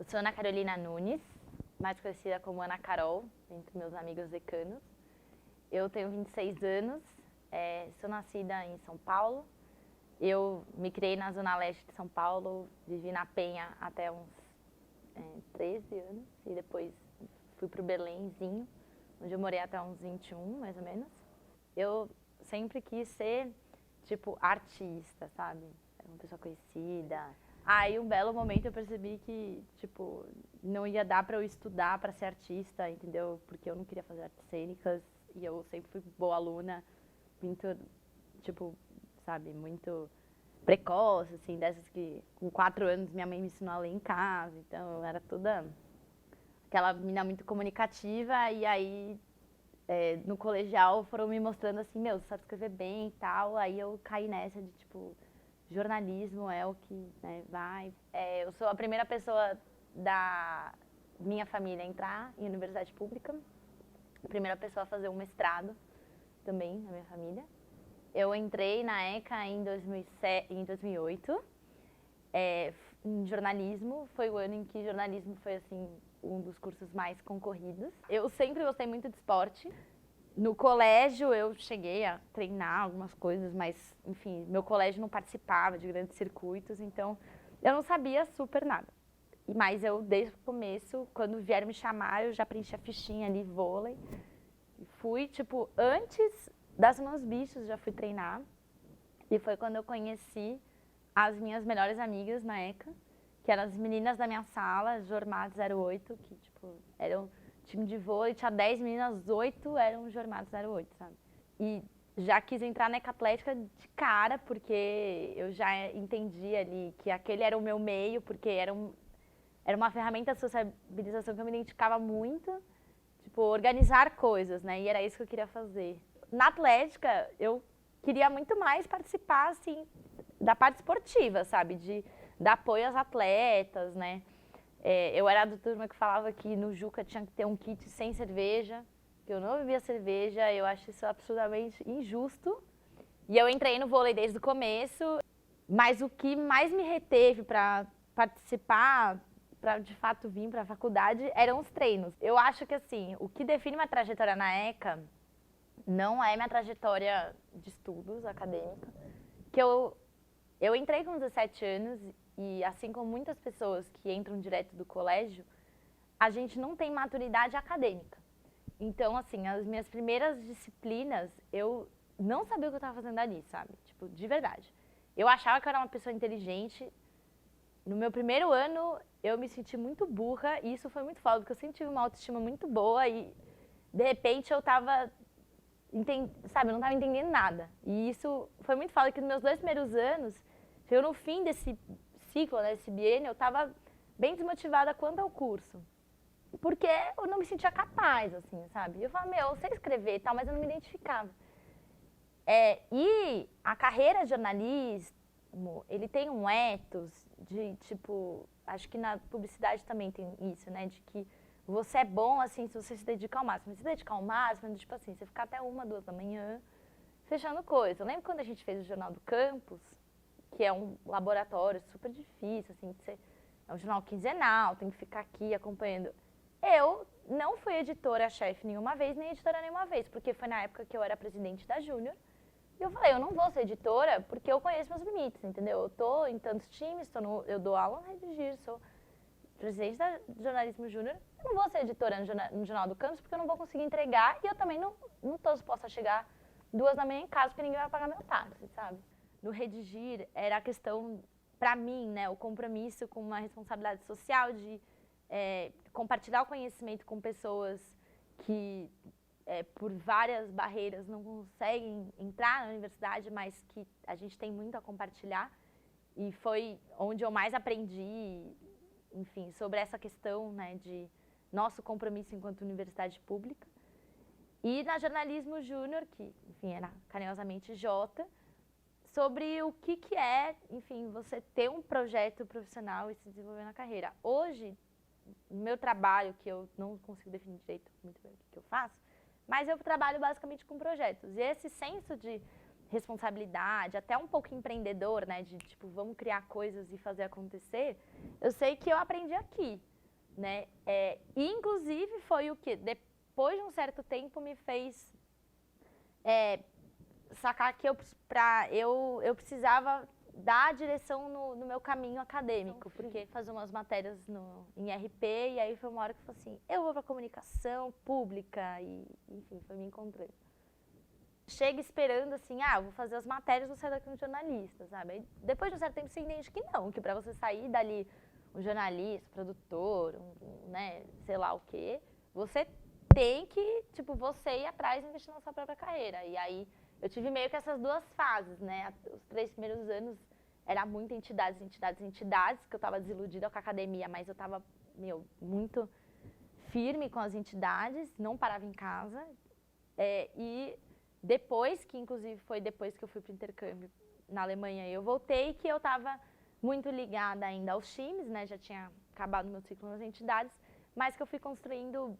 Eu sou Ana Carolina Nunes, mais conhecida como Ana Carol, entre meus amigos decanos. Eu tenho 26 anos, sou nascida em São Paulo. Eu me criei na Zona Leste de São Paulo, vivi na Penha até uns 13 anos e depois fui para o Belenzinho, onde eu morei até uns 21, mais ou menos. Eu sempre quis ser, tipo, artista, sabe? Uma pessoa conhecida. Aí, um belo momento, eu percebi que, tipo, não ia dar pra eu estudar pra ser artista, entendeu? Porque eu não queria fazer artes cênicas e eu sempre fui boa aluna, muito, tipo, sabe, muito precoce, assim, dessas que com 4 anos minha mãe me ensinou a ler em casa, então eu era toda aquela menina muito comunicativa e aí no colegial foram me mostrando assim, meu, você sabe escrever bem e tal, aí eu caí nessa de tipo, jornalismo é o que, né, vai. Eu sou a primeira pessoa da minha família a entrar em universidade pública, a primeira pessoa a fazer um mestrado também na minha família. Eu entrei na ECA em 2008, em jornalismo, foi o ano em que jornalismo foi assim um dos cursos mais concorridos. Eu sempre gostei muito de esporte. No colégio eu cheguei a treinar algumas coisas, mas enfim, meu colégio não participava de grandes circuitos, então eu não sabia super nada. Mas eu, desde o começo, quando vieram me chamar, eu já preenchi a fichinha ali, vôlei. Fui, tipo, antes das meus bichos, já fui treinar. E foi quando eu conheci as minhas melhores amigas na ECA, que eram as meninas da minha sala, Jormados 08, que, tipo, eram time de vôlei, tinha 10 meninas, 8 eram Jormados 08, sabe? E já quis entrar na ECA Atlética de cara, porque eu já entendi ali que aquele era o meu meio, porque era uma ferramenta de sociabilização que eu me identificava muito, tipo, organizar coisas, né? E era isso que eu queria fazer. Na Atlética, eu queria muito mais participar, assim, da parte esportiva, sabe? De dar apoio às atletas, né? Eu era da turma que falava que no Juca tinha que ter um kit sem cerveja, que eu não bebia cerveja, eu acho isso absurdamente injusto. E eu entrei no vôlei desde o começo, mas o que mais me reteve para participar, para de fato vir para a faculdade, eram os treinos. Eu acho que assim, o que define minha trajetória na ECA não é minha trajetória de estudos acadêmica, que eu entrei com 17 anos e, assim como muitas pessoas que entram direto do colégio, a gente não tem maturidade acadêmica. Então, assim, as minhas primeiras disciplinas, eu não sabia o que eu estava fazendo ali, sabe? Tipo, de verdade. Eu achava que eu era uma pessoa inteligente. No meu primeiro ano, eu me senti muito burra e isso foi muito foda, porque eu sempre tive uma autoestima muito boa e, de repente, eu estava sabe, eu não estava entendendo nada. E isso foi muito foda, que nos meus 2 primeiros anos, eu no fim desse ciclo, né, desse biênio, eu estava bem desmotivada quanto ao curso. Porque eu não me sentia capaz, assim, sabe? Eu falava, meu, eu sei escrever e tal, mas eu não me identificava. E a carreira de jornalismo, ele tem um ethos de, tipo, acho que na publicidade também tem isso, né? De que você é bom, assim, se você se dedicar ao máximo. Se dedicar ao máximo, tipo assim, você ficar até 1, 2 da manhã fechando coisa. Eu lembro quando a gente fez o Jornal do Campus, que é um laboratório super difícil, assim, é um jornal quinzenal, tem que ficar aqui acompanhando. Eu não fui editora-chefe nenhuma vez, nem editora nenhuma vez, porque foi na época que eu era presidente da Júnior. E eu falei, eu não vou ser editora porque eu conheço meus limites, entendeu? Eu tô em tantos times, eu dou aula no Redigir, sou presidente da Jornalismo Júnior, eu não vou ser editora no Jornal do Campus porque eu não vou conseguir entregar e eu também não tô disposta a chegar 2 da manhã em casa porque ninguém vai pagar meu táxi, sabe? No Redigir era a questão, pra mim, né, o compromisso com uma responsabilidade social de compartilhar o conhecimento com pessoas que por várias barreiras não conseguem entrar na universidade, mas que a gente tem muito a compartilhar. E foi onde eu mais aprendi, enfim, sobre essa questão, né, de nosso compromisso enquanto universidade pública. E na Jornalismo Júnior, que, enfim, era carinhosamente Jota, sobre o que é, enfim, você ter um projeto profissional e se desenvolver na carreira. Hoje, meu trabalho, que eu não consigo definir direito muito bem o que eu faço, mas eu trabalho basicamente com projetos. E esse senso de responsabilidade, até um pouco empreendedor, né, de tipo, vamos criar coisas e fazer acontecer, eu sei que eu aprendi aqui. né? E, inclusive, foi o que, depois de um certo tempo, me fez sacar que eu precisava dar a direção no meu caminho acadêmico, porque fazer umas matérias em RP, e aí foi uma hora que eu falei assim, eu vou para comunicação pública, e enfim, foi me encontrando. Chega esperando assim, eu vou fazer as matérias, vou sair daqui um jornalista, sabe? Aí, depois de um certo tempo você entende que não, que para você sair dali um jornalista, produtor, né, sei lá o quê, você tem que, tipo, você ir atrás e investir na sua própria carreira. E aí eu tive meio que essas duas fases, né? Os 3 primeiros anos era muito entidades, que eu tava desiludida com a academia, mas eu tava, muito firme com as entidades, não parava em casa. E depois, que inclusive foi depois que eu fui para o intercâmbio na Alemanha, eu voltei, que eu estava muito ligada ainda aos times, né? Já tinha acabado o meu ciclo nas entidades, mas que eu fui construindo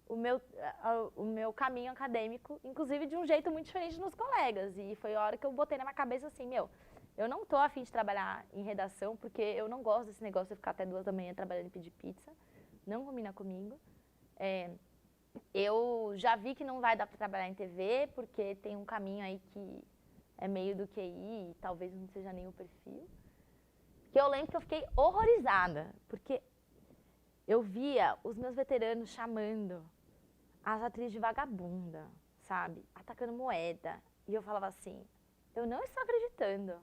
o meu caminho acadêmico, inclusive de um jeito muito diferente dos colegas. E foi a hora que eu botei na minha cabeça assim, eu não tô afim de trabalhar em redação, porque eu não gosto desse negócio de ficar até 2 da manhã trabalhando e pedir pizza. Não combina comigo. Eu já vi que não vai dar para trabalhar em TV, porque tem um caminho aí que é meio do QI, e talvez não seja nem o perfil. Que eu lembro que eu fiquei horrorizada, porque eu via os meus veteranos chamando as atrizes de vagabunda, sabe? Atacando moeda. E eu falava assim, eu não estou acreditando.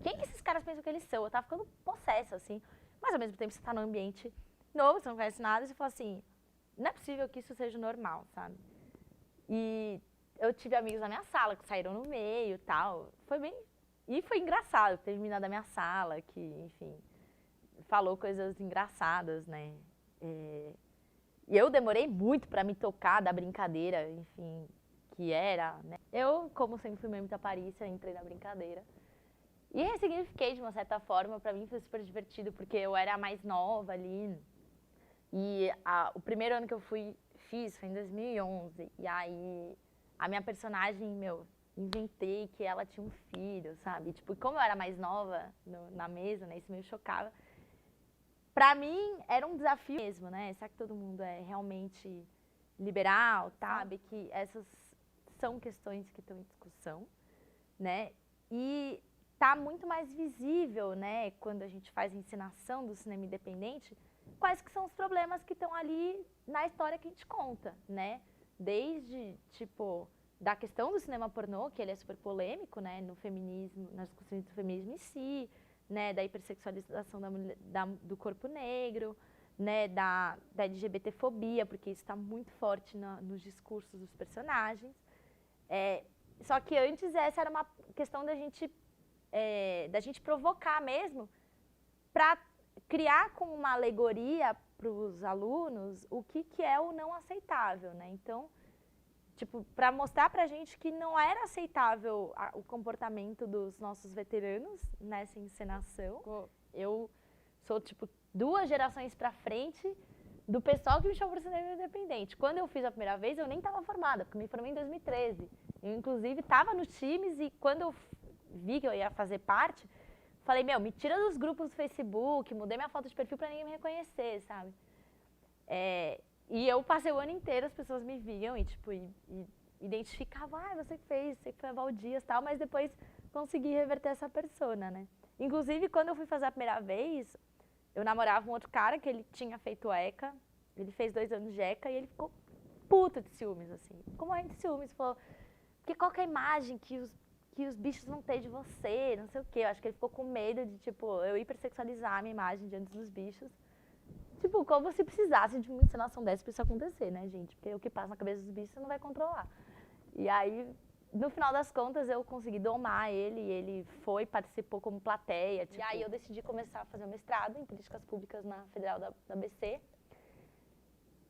Quem que esses caras pensam que eles são? Eu tava ficando possessa, assim. Mas ao mesmo tempo você tá num ambiente novo, você não conhece nada, e você fala assim, não é possível que isso seja normal, sabe? E eu tive amigos na minha sala que saíram no meio e tal. E foi engraçado ter menina da minha sala que, enfim, falou coisas engraçadas, né? E eu demorei muito para me tocar da brincadeira, enfim, que era, né? Eu, como sempre fui meio taparícia, entrei na brincadeira. E ressignifiquei de uma certa forma, para mim foi super divertido, porque eu era a mais nova ali. E o primeiro ano que eu fiz foi em 2011. E aí, a minha personagem, inventei que ela tinha um filho, sabe? Tipo, como eu era mais nova na mesa, né? Isso me chocava. Pra mim, era um desafio mesmo, né? Será que todo mundo é realmente liberal, sabe? Que essas são questões que estão em discussão, né? E tá muito mais visível, né? Quando a gente faz a encenação do cinema independente, quais que são os problemas que estão ali na história que a gente conta, né? Desde, tipo, da questão do cinema pornô, que ele é super polêmico, né? No feminismo, nas discussões do feminismo em si, né? Da hipersexualização do corpo negro, né? Da LGBTfobia, porque isso está muito forte nos discursos dos personagens. Só que antes essa era uma questão da gente provocar mesmo, para criar como uma alegoria para os alunos o que é o não aceitável, né? Então, tipo, para mostrar para a gente que não era aceitável o comportamento dos nossos veteranos nessa encenação. Eu sou, tipo, 2 gerações para frente do pessoal que me chamou para o cinema independente. Quando eu fiz a primeira vez, eu nem estava formada, porque eu me formei em 2013. Eu, inclusive, estava nos times e quando eu vi que eu ia fazer parte, falei, me tira dos grupos do Facebook, mudei minha foto de perfil para ninguém me reconhecer, sabe? E eu passei o ano inteiro, as pessoas me viam e, tipo, identificavam, você que fez, você que foi a Valdias e tal, mas depois consegui reverter essa persona, né? Inclusive, quando eu fui fazer a primeira vez, eu namorava um outro cara que ele tinha feito ECA, ele fez 2 anos de ECA e ele ficou puto de ciúmes, assim. Ficou morrendo de ciúmes, falou, porque qual que é a imagem que os bichos vão ter de você, não sei o quê. Eu acho que ele ficou com medo de, tipo, eu hipersexualizar a minha imagem diante dos bichos. Tipo, como se precisasse de uma encenação dessa pra isso acontecer, né, gente? Porque o que passa na cabeça dos bichos você não vai controlar. E aí, no final das contas, eu consegui domar ele, e ele participou como plateia. Tipo, e aí eu decidi começar a fazer o mestrado em políticas públicas na Federal da ABC.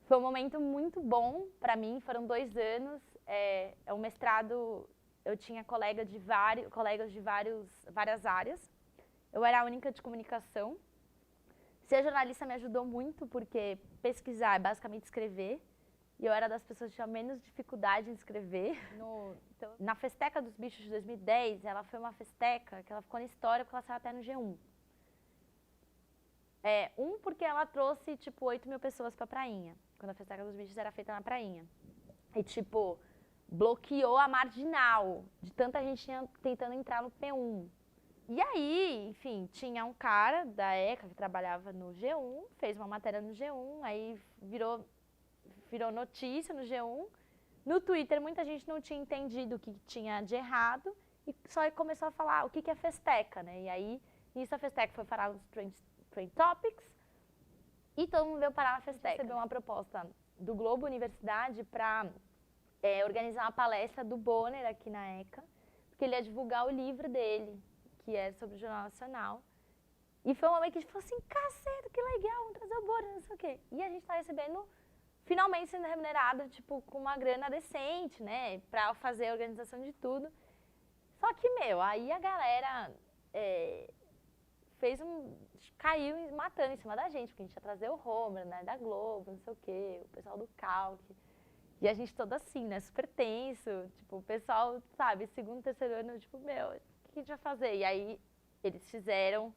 Foi um momento muito bom para mim, foram 2 anos. É um mestrado, eu tinha colegas de várias áreas. Eu era a única de comunicação. Ser jornalista me ajudou muito, porque pesquisar é basicamente escrever. E eu era das pessoas que tinha menos dificuldade em escrever. Na Festeca dos Bichos de 2010, ela foi uma festeca que ela ficou na história porque ela saiu até no G1. Porque ela trouxe, tipo, 8 mil pessoas pra prainha. Quando a Festeca dos Bichos era feita na prainha. E, tipo, bloqueou a marginal de tanta gente tentando entrar no P1. E aí, enfim, tinha um cara da ECA que trabalhava no G1, fez uma matéria no G1, aí virou notícia no G1. No Twitter, muita gente não tinha entendido o que tinha de errado e só começou a falar o que é Festeca, né? E aí, nisso a Festeca foi parar nos Trend Topics e todo mundo veio parar na Festeca. Recebeu uma proposta do Globo Universidade para organizar uma palestra do Bonner aqui na ECA, porque ele ia divulgar o livro dele, que é sobre o Jornal Nacional. E foi um momento que a gente falou assim, caceta, que legal, vamos trazer o Bonner, não sei o quê. E a gente tá recebendo, finalmente sendo remunerado, tipo, com uma grana decente, né, pra fazer a organização de tudo. Só que, aí a galera caiu matando em cima da gente, porque a gente ia trazer o Homer, né, da Globo, não sei o quê, o pessoal do Calque. E a gente toda assim, né, super tenso, tipo, o pessoal, sabe, segundo, terceiro ano, tipo, o que a gente vai fazer? E aí eles fizeram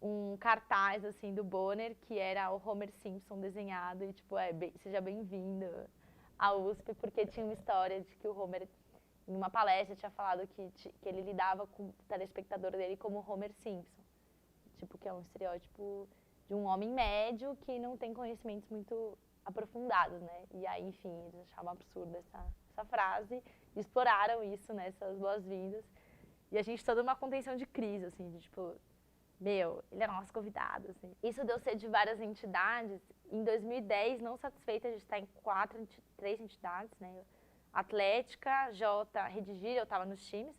um cartaz, assim, do Bonner, que era o Homer Simpson desenhado, e tipo, seja bem-vindo à USP, porque tinha uma história de que o Homer, em uma palestra, tinha falado que ele lidava com o telespectador dele como Homer Simpson. Tipo, que é um estereótipo de um homem médio que não tem conhecimentos muito aprofundados, né? E aí, enfim, eles achavam absurda essa frase, e exploraram isso nessas boas-vindas. E a gente toda uma contenção de crise, assim, de tipo, ele é nosso convidado, assim. Isso deu ser de várias entidades. Em 2010, não satisfeita, a gente está em 3 entidades, né? Atlética, Jota, Redigir, eu estava nos times.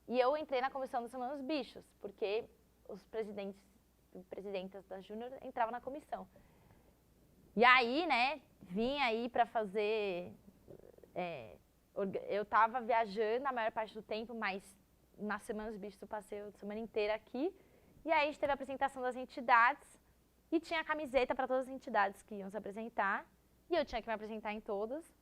E eu entrei na comissão da Semana dos Bichos, porque os presidentas da Júnior entravam na comissão. E aí, né, vim aí para fazer... eu estava viajando a maior parte do tempo, mas na Semana dos Bichos eu passei a semana inteira aqui. E aí a gente teve a apresentação das entidades e tinha camiseta para todas as entidades que iam se apresentar. E eu tinha que me apresentar em todas.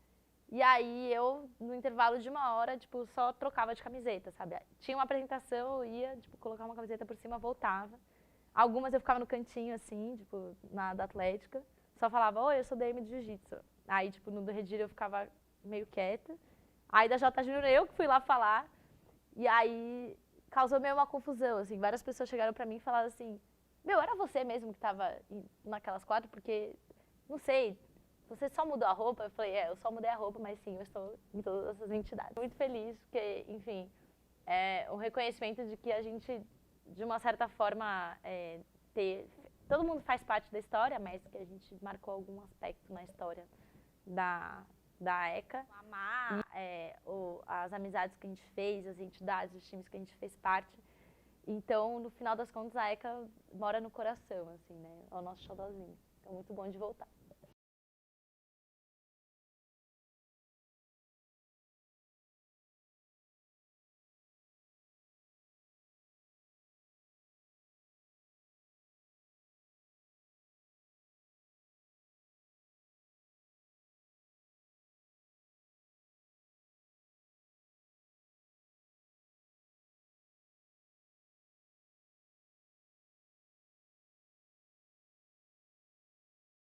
E aí eu, no intervalo de 1 hora, tipo, só trocava de camiseta, sabe? Tinha uma apresentação, eu ia, tipo, colocar uma camiseta por cima, voltava. Algumas eu ficava no cantinho, assim, tipo, da Atlética. Só falava, oi, eu sou DM de Jiu-Jitsu. Aí, tipo, no do Redir eu ficava meio quieta. Aí da J Júnior eu que fui lá falar. E aí causou meio uma confusão, assim. Várias pessoas chegaram pra mim e falaram assim, era você mesmo que tava naquelas quadras? Porque, não sei, você só mudou a roupa? Eu falei, eu só mudei a roupa, mas sim, eu estou em todas essas entidades. Muito feliz, porque, enfim, é um reconhecimento de que a gente, de uma certa forma, todo mundo faz parte da história, mas que a gente marcou algum aspecto na história da ECA. Amar as amizades que a gente fez, as entidades, os times que a gente fez parte. Então, no final das contas, a ECA mora no coração, assim, né? É o nosso xodózinho. Então, muito bom de voltar.